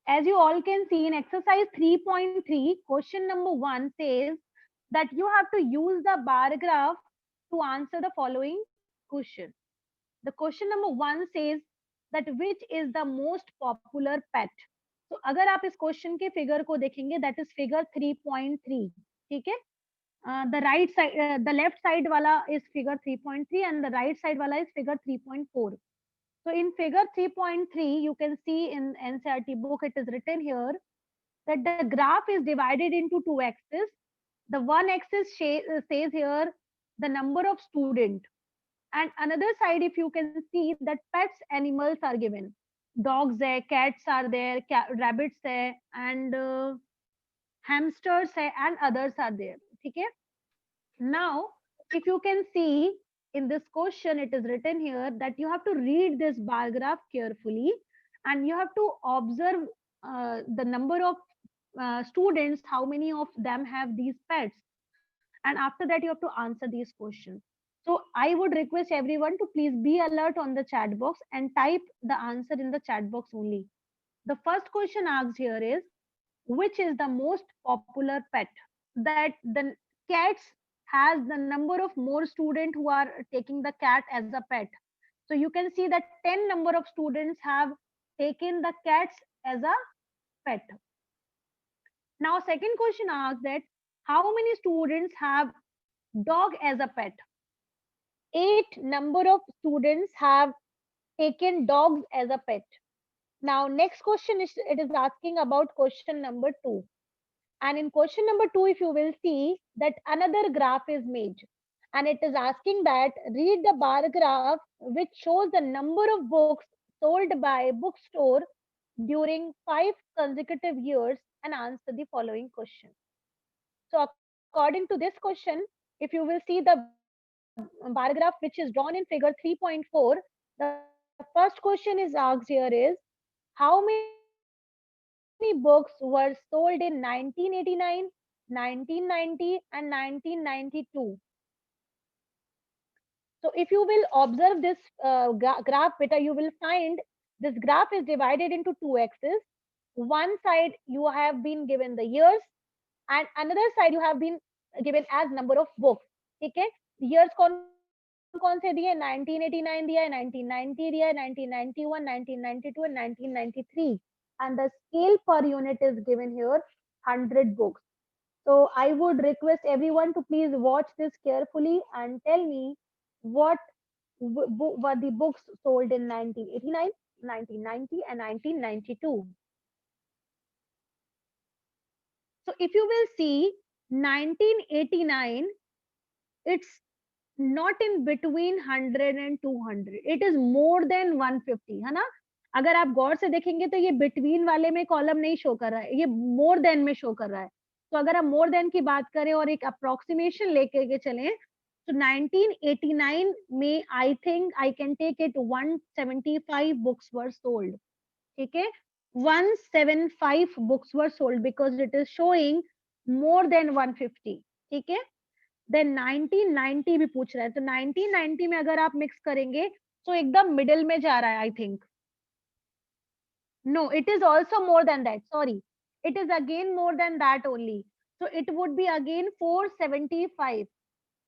As you all can see in exercise 3.3, question number 1 says that you have to use the bar graph to answer the following question. The question number 1 says that which is the most popular pet. तो अगर आप इस question के figure को देखेंगे, that is figure 3.3. ठीक है, the right side, the left side wala is figure 3.3 and the right side wala is figure 3.4. So in figure 3.3 you can see in NCERT book it is written here that the graph is divided into two axes. The one axis says here the number of student, and another side if you can see that pets animals are given. Dogs hai, cats are there, rabbits hai, and hamsters hai, and others are there. Okay. Now, if you can see in this question, it is written here that you have to read this bar graph carefully and you have to observe the number of students, how many of them have these pets. And after that, you have to answer these questions. So I would request everyone to please be alert on the chat box and type the answer in the chat box only. The first question asked here is, which is the most popular pet? That the cats has the number of more students who are taking the cat as a pet. So you can see that 10 number of students have taken the cats as a pet. Now second question asks that how many students have dog as a pet? 8 number of students have taken dogs as a pet. Now next question is, it is asking about question number 2. And in question number 2, if you will see that another graph is made and it is asking that read the bar graph which shows the number of books sold by bookstore during 5 consecutive years and answer the following question. So according to this question, if you will see the bar graph which is drawn in figure 3.4, the first question is asked here is how many books were sold in 1989, 1990 and 1992. So if you will observe this graph beta, you will find this graph is divided into two axes. One side you have been given the years and another side you have been given as number of books. Okay, years कौन कौन से दिए? 1989 दिया है, 1990 दिया है, 1991, 1992 and 1993. And the scale per unit is given here 100 books. So I would request everyone to please watch this carefully and tell me what were the books sold in 1989, 1990 and 1992. So if you will see 1989, it's not in between 100 and 200. It is more than 150, है ना? अगर आप गौर से देखेंगे तो ये between वाले में कॉलम नहीं शो कर रहा है, ये मोर देन में शो कर रहा है. तो अगर हम मोर देन की बात करें और एक अप्रोक्सीमेशन लेके के चलें तो 1989 में I think I can take it 175 books were sold. ठीक है, 175 books were sold because it is showing more than 150. ठीक है, देन 1990 भी पूछ रहा है, तो 1990 में अगर आप मिक्स करेंगे तो एकदम मिडिल में जा रहा है I think. No, it is also more than that, sorry, it is again more than that only. So it would be again 475.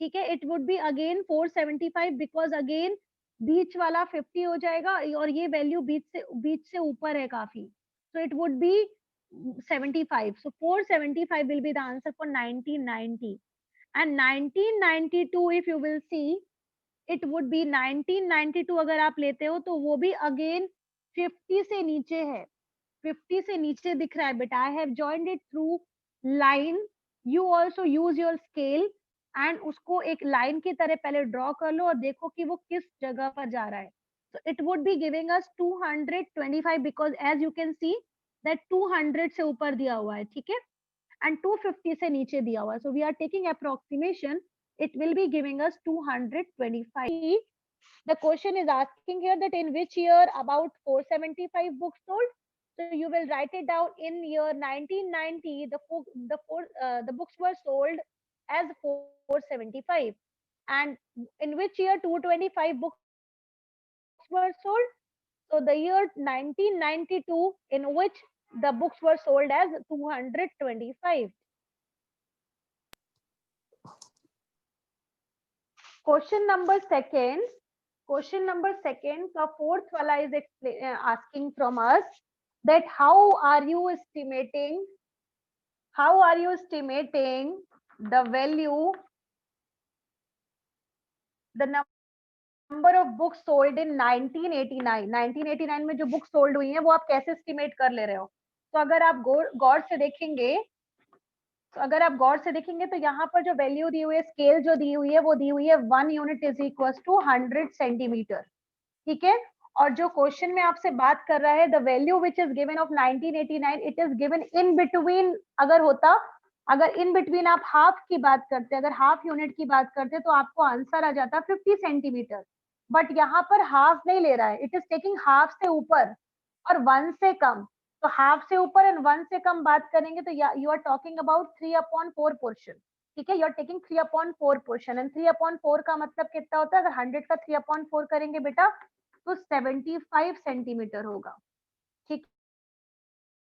ठीक है, it would be again 475 because again बीच वाला 50 हो जाएगा और ये वैल्यू बीच से ऊपर है काफी. सो it would B 75. So 475 will be the answer for 1990. And 1992 if you will see, it would be 1992 अगर आप लेते हो तो वो भी अगेन 50 से नीचे है. 50 से नीचे दिख रहा है बेटा. I have joined it through line. You also use your scale and उसको एक लाइन की तरह पहले ड्रॉ कर लो और देखो कि वो किस जगह पर जा रहा है. So it would be giving us 225 because as you can see that 200 से ऊपर दिया हुआ है. ठीक है, and 250 से नीचे दिया हुआ है. So we are taking approximation. It will be giving us 225. The question is asking here that in which year about 475 books sold. So you will write it down in year 1990. The books were sold as 475. And in which year 225 books were sold? So the year 1992, in which the books were sold as 225. Question number second, the fourth wala is asking from us that how are you estimating the value, the number of books sold in 1989. 1989 में जो books sold हुई हैं वो आप कैसे estimate कर ले रहे हो? तो अगर आप गौर से देखेंगे, तो यहाँ पर जो वैल्यू दी हुई है, स्केल जो दी हुई है, वो दी हुई है 1 unit is equal to 100 centimetre. ठीक है. और जो क्वेश्चन में आपसे बात कर रहा है, the value which is given of 1989, it is given in between. अगर इन बिटवीन आप हाफ की बात करते, अगर हाफ यूनिट की बात करते, तो आपको आंसर आ जाता 50 सेंटीमीटर. बट यहाँ पर हाफ नहीं ले रहा है, इट इज टेकिंग हाफ से ऊपर और 1 से कम. तो हाफ से ऊपर एंड 1 से कम बात करेंगे तो you are talking about 3/4 portion. ठीक है, you are taking 3/4 portion, and 3/4 का मतलब कितना होता है? अगर 100 का 3/4 करेंगे बेटा तो 75 सेंटीमीटर होगा. ठीक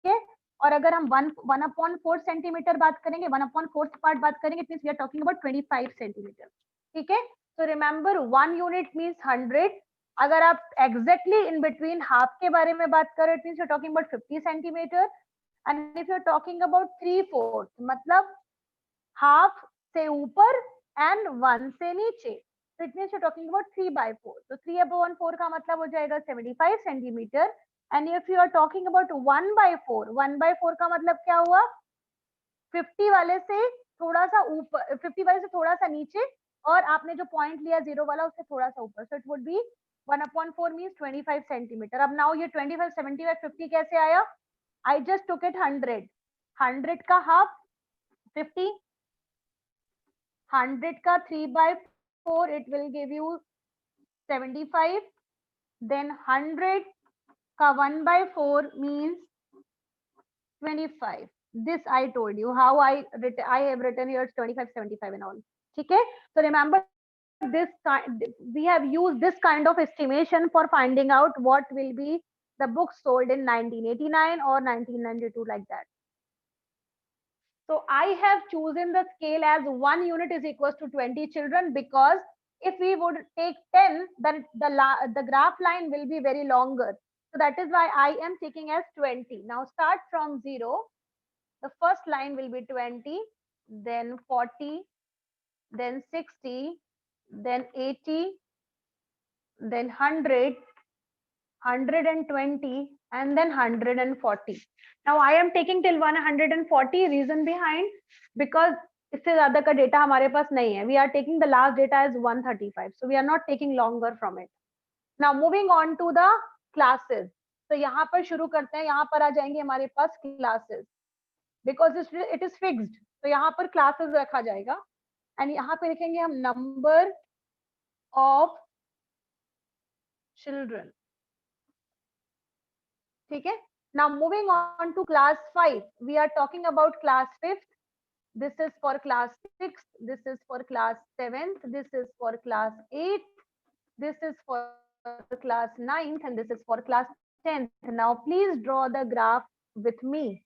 है. और अगर हम 1/4 सेंटीमीटर बात करेंगे, 1/4 पार्ट बात करेंगे, it means we are talking about 25 centimetre. ठीक है. तो रिमेंबर 1 यूनिट मींस 100. अगर आप एग्जैक्टली इन बिटवीन हाफ के बारे में बात करें, it means you are talking about 50 centimetre. And if you are talking about 3/4, मतलब हाफ से ऊपर एंड 1 से नीचे, तो it means you are talking about 3/4. तो 3/4 का मतलब हो जाएगा 75 centimetre. And if you are talking about 1/4 का मतलब क्या हुआ? 50 वाले से थोड़ा सा ऊपर, 50 वाले से थोड़ा सा नीचे, और आपने जो पॉइंट लिया 0 वाला उससे थोड़ा सा ऊपर. सो it would B 1/4 means 25 centimetre. अब नाउ ये 25, 75, 50 कैसे आया? I just took it 100. 100 का हाफ 50, 100 का 3/4, it will give you 75. Then 100 का 1/4 means 25. This I told you how I have written here 25, 75 and all. ठीक है. So remember this, we have used this kind of estimation for finding out what will be the books sold in 1989 or 1992, like that. So I have chosen the scale as 1 unit is equals to 20 children, because if we would take 10, then the graph line will be very longer. So that is why I am taking as 20. Now start from 0. The first line will be 20, then 40, then 60, then 80, then 100, 120, and then 140. Now I am taking till 140. Reason behind, because इससे ज्यादा का data हमारे पास नहीं है. We are taking the last data as 135, so we are not taking longer from it. Now moving on to the classes. तो यहाँ पर शुरू करते हैं. यहाँ पर आ जाएंगे हमारे पास classes, because it is fixed. तो यहाँ पर classes रखा जाएगा, and यहाँ पे लिखेंगे हम number of children. ठीक है. Now moving on to class 5, we are talking about class 5th. This is for class 6th. This is for class 7th. This is for class 8th. This is for class 9th, and this is for class 10th. Now please draw the graph with me.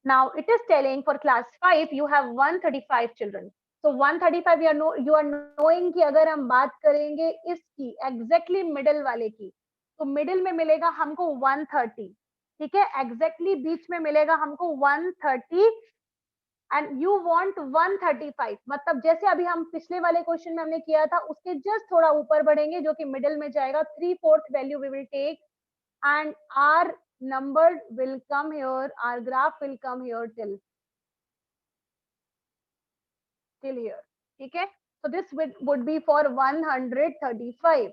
Now it is telling for class 5 you have 135 children. So 135 you are knowing कि अगर हम बात करेंगे इसकी exactly middle वाले की, तो middle में मिलेगा हमको 130. ठीक है. exactly बीच में मिलेगा हमको 130, and you want 135. मतलब जैसे अभी हम पिछले वाले क्वेश्चन में हमने किया था, उसके जस्ट थोड़ा ऊपर बढ़ेंगे, जो कि मिडिल में जाएगा. 3/4 value we will take, and our number will come here, our graph will come here till here. ठीक है. So this would be for 135.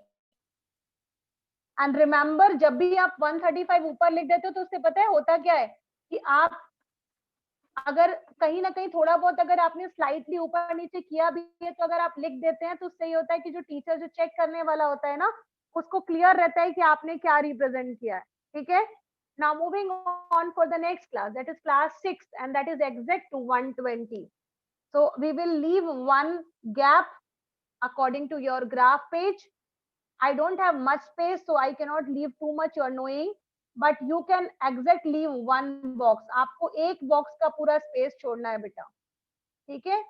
And remember, जब भी आप 135 ऊपर लिख देते हो तो उससे पता है होता क्या है कि आप अगर कहीं ना कहीं थोड़ा बहुत अगर आपने स्लाइटली ऊपर नीचे किया भी है, तो अगर आप लिख देते हैं तो सही होता है कि जो टीचर जो चेक करने वाला होता है ना, उसको क्लियर रहता है कि आपने क्या रिप्रेजेंट किया है. ठीक है. Now moving on for the next class, that is class 6, and that is exact to 120. So we will leave one gap according to your graph page. I don't have much space, so I cannot leave too much, you are knowing. But you can exact leave one box, आपको एक box का पूरा space छोड़ना है बेटा, ठीक है।